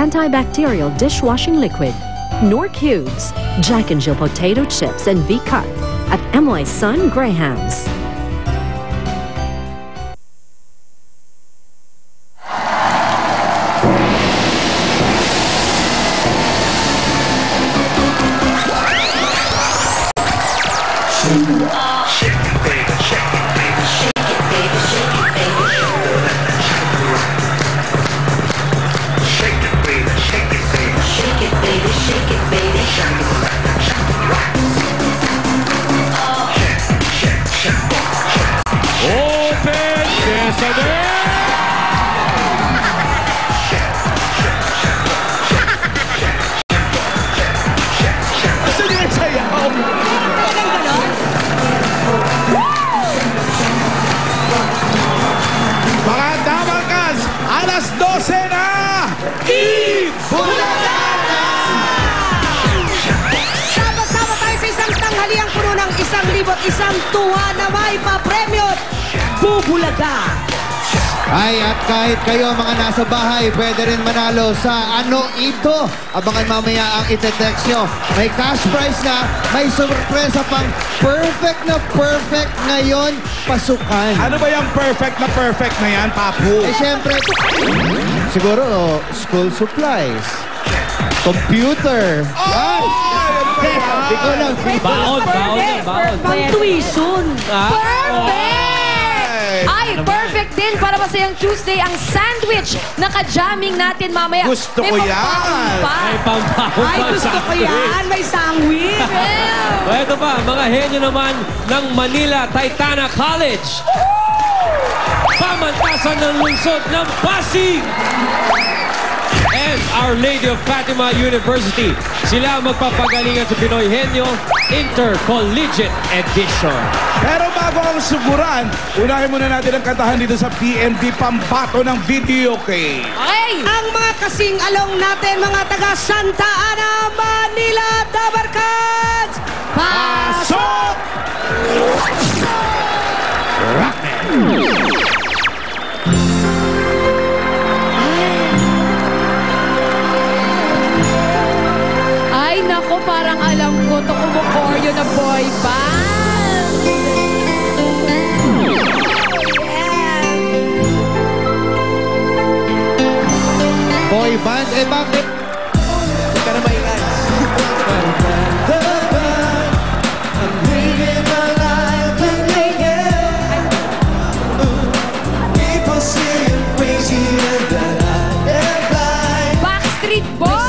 antibacterial dishwashing liquid, Knorr Cubes, Jack and Jill potato chips and V-Cut at M.Y. Sun Grahams. Isang tuwa na may papremyo, Bubulaga. Ay, at kahit kayo mga nasa bahay, pwede rin manalo sa Ano Ito? Abangan mamaya ang itetext nyo. May cash prize na, may sorpresa pang perfect ngayon, pasukan. Ano ba yung perfect na yan, Papu? Eh, syempre, siguro, school supplies, computer. Hindi ko lang. Baon. Pang tuition. Perfect! Ay, perfect din para masayang Tuesday ang sandwich na ka-jamming natin mamaya. Gusto ko yan. May pampaon. Ay, gusto ko yan. May sandwich. Ito pa, mga henyo naman ng Manila Titana College. Pamantasan ng lungsod ng Pasig. And Our Lady of Fatima University. Sila magpapagalingan sa Pinoy Henyo Intercollegiate Edition. Pero bago ang suguran, unahin muna natin ang kantahan dito sa PNP Pambato ng Video Game. Okay! Ang mga kasing along natin, mga taga Santa Ana, Manila, Dabarkads! Pasok! Ay, naku, parang alam ko ito kumukoryo na boy band. Boy band, eh bakit? Hindi ka na maingay. Backstreet Boys!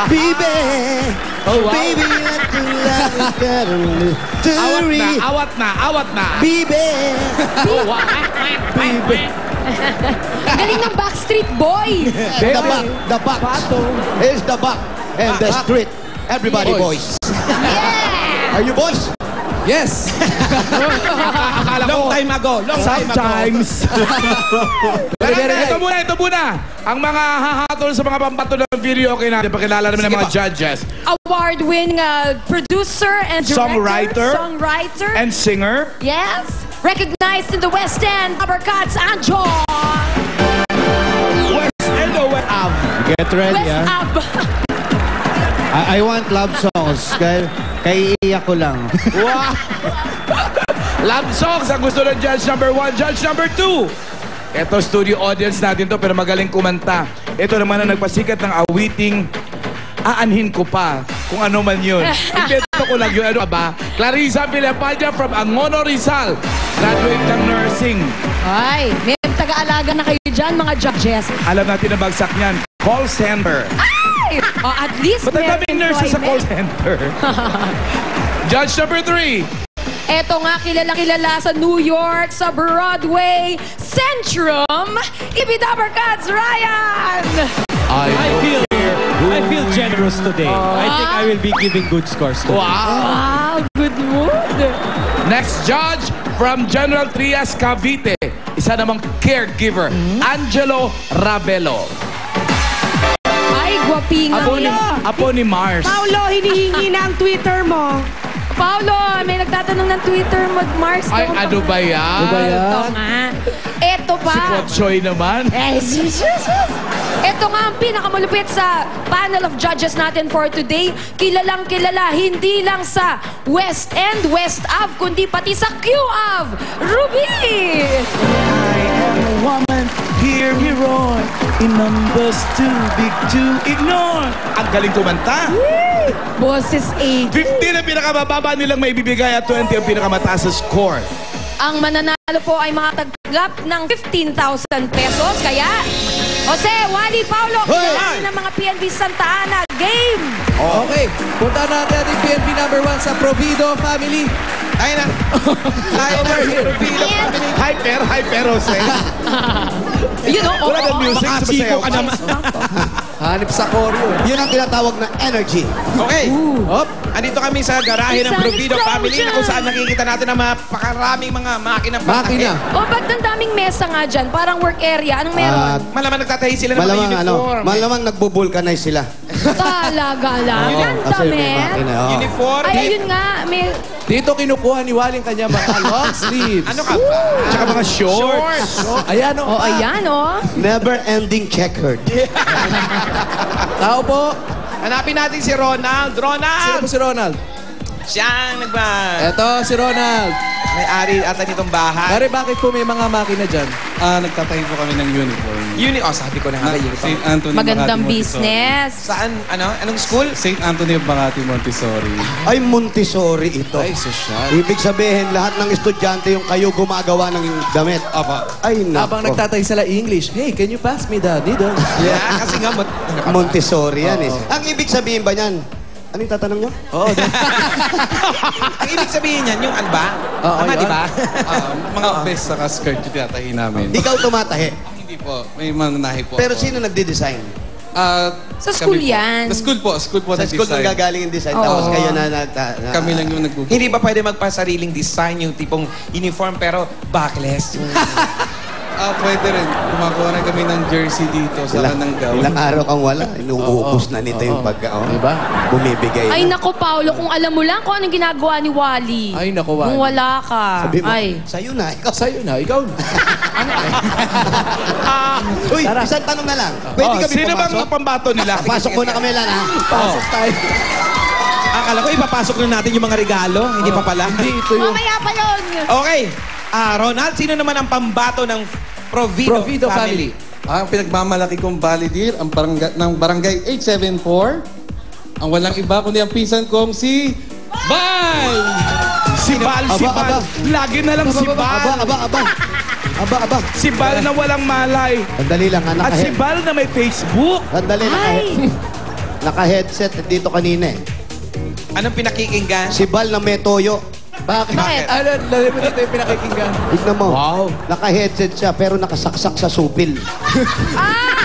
Baby, oh, wow. Baby, let you love me better. Awat na. Baby. Baby. Galing ng Backstreet Boy. The back. Here's the back. And the street. Everybody boys. Yeah! Are you boys? Yes. Long time ago. Sometimes. Ito muna. Ang mga hahatol sa mga pambato ng video okay natin. Pakilala namin ng mga judges. Award-winning producer and director. Songwriter. And singer. Yes. Recognized in the West End. Dabarkads and John. West End o West Ab? Get ready, West Ab. I want love songs. Kaya iiyak ko lang. Wow! Love songs ang gusto ng Judge number 1. Judge number 2. Ito, studio audience natin to pero magaling kumanta. Ito naman ang nagpasikat ng awiting Aanhin Ko Pa. Kung ano man yun. Ipito ko lang yun. Ano ba? Clarissa Villapaña from Angono, Rizal. Graduate ng nursing. Ay, may taga-alaga na kayo dyan, mga judges. Alam natin ang bagsak niyan. Call center. Ay! O, at least Ba't ang daming nurses sa call employment. center? Judge number 3. Eto nga, kilala sa New York, sa Broadway, Centrum, Ibidabarkads, Ryan! I feel generous today. I think I will be giving good scores today. Wow, good mood! Next judge from General Trias, Cavite. Isa namang caregiver, Angelo Ravelo. Ay, gwapingan. Apo ni Mars. Paulo, hinihingi na ang Twitter mo. Paulo, may nagtatanong ng Twitter mo, Mars. Ay, ano ba yan? Ito nga. Ito pa. Si Potsoy naman. Eh, ito nga ang pinakamalupit sa panel of judges natin for today. Kilalang kilala, hindi lang sa West End, West Ave, kundi pati sa Q Ave. Ruby! I am a woman, hear me roar. In numbers too big to ignore. Ang galing kumanta. Boses 8. 15 ang pinakamababa nilang may bibigay at 20 ang pinakamataas sa score. Ang mananalo po ay makatatanggap ng 15,000 pesos. Kaya, Jose, Wally, Paulo, kilala ng mga PNB Santa Ana. Game! Okay, punta natin ating PNP number 1 sa Provido Family. Ayun na. Provido Family. Hyper, Jose. You know, Wala ng music, sumasayaw ka naman. Hanip sa choreo. Yun ang tinatawag na energy. Okay. Hop. Andito kami sa garahe ng It's an Provido Family na kung explosion. saan nakikita natin ang mga pakaraming mga makinang Makina. O, ba't ang daming mesa nga dyan? Parang work area. Anong meron? Malamang nagtatahi sila ng mga Malamang uniform. malamang nagbo-vulcanize sila. Talaga lang. Ang Kasi may damit. makina. oo. Uniform. Ay, ayun nga. May... Dito kinukuha ni Waling kanya mga long sleeves. Ano ka ba? Tsaka mga shorts. Ayan o. O, ayan, o. Never-ending checkered. Tao po. Hanapin natin si Ronald. Sino Ronald! po si Ronald? Siya ang Eto si Ronald. may-ari ata nitong bahay. Pare, bakit po may mga makina dyan? Nagtatahi po kami ng uniform. Sabi ko na nga. St. Anthony Magandang Makati, business. Saan? Anong school? St. Anthony of Makati, Montessori. Ay, Montessori ito. Ay, sosyal. Ibig sabihin, lahat ng estudyante yung kayo gumagawa ng damit. Apa. Ay, Habang nako. nagtatay sila English, hey, can you pass me the needle? Yeah, kasi nga, Montessori yan eh. Ang ibig sabihin ba niyan? Anong tatanong nyo? Oo. ang ibig sabihin niyan, yung ano ba? Oo, Tama, yun. di ba? Mga vest saka skirt yung tinatahi namin. Ikaw tumatahi. Hindi po. May mangnahi po Pero ako. sino nagde-design? Sa school kami po. yan. Sa school po. School po Sa school nang nag-design. gagaling yung design. Oo. Tapos kayo na Kami lang yung nag-google. Hindi ba pwede magpasariling design yung tipong uniform pero backless? Pwede rin. Kumakuha na kami ng jersey dito sa kanang gown. Ilang araw kang wala. Inuubos na nito yung pagka. Diba? Bumibigay Ay, na. nako, Paulo, kung alam mo lang kung anong ginagawa ni Wally. Ay, naku, Wally. Kung wala ka. Sabi mo, Ay. sa'yo na. Ikaw. Sa'yo na, ikaw na. Uy, isang tanong na lang. Pwede kami Sino bang pumasok? pambato nila? Pasok muna kami lang, ha? Pasok tayo. Akala ko ipapasok na natin yung mga regalo. Hindi pa pala. Hindi, ito yung Mamaya pa yun. Okay. Ronald, sino naman ang pambato ng Provido Family. Ang pinagmamalaki kong validir ng Barangay 874. Ang walang iba kundi ang pinsan kong si Bal! Si Bal. Lagi na lang si Bal. Aba. Si Bal na walang malay. Sandali lang, ha? At si Bal na may Facebook. Sandali, Ay. naka-headset dito kanina eh. Anong pinakikinggan? Si Bal na may toyo. Bakit? Bakit? Ano, lalim mo dito yung pinakikinggan. Tignan mo. Wow. Naka-headset siya pero nakasaksak sa supil. Ah!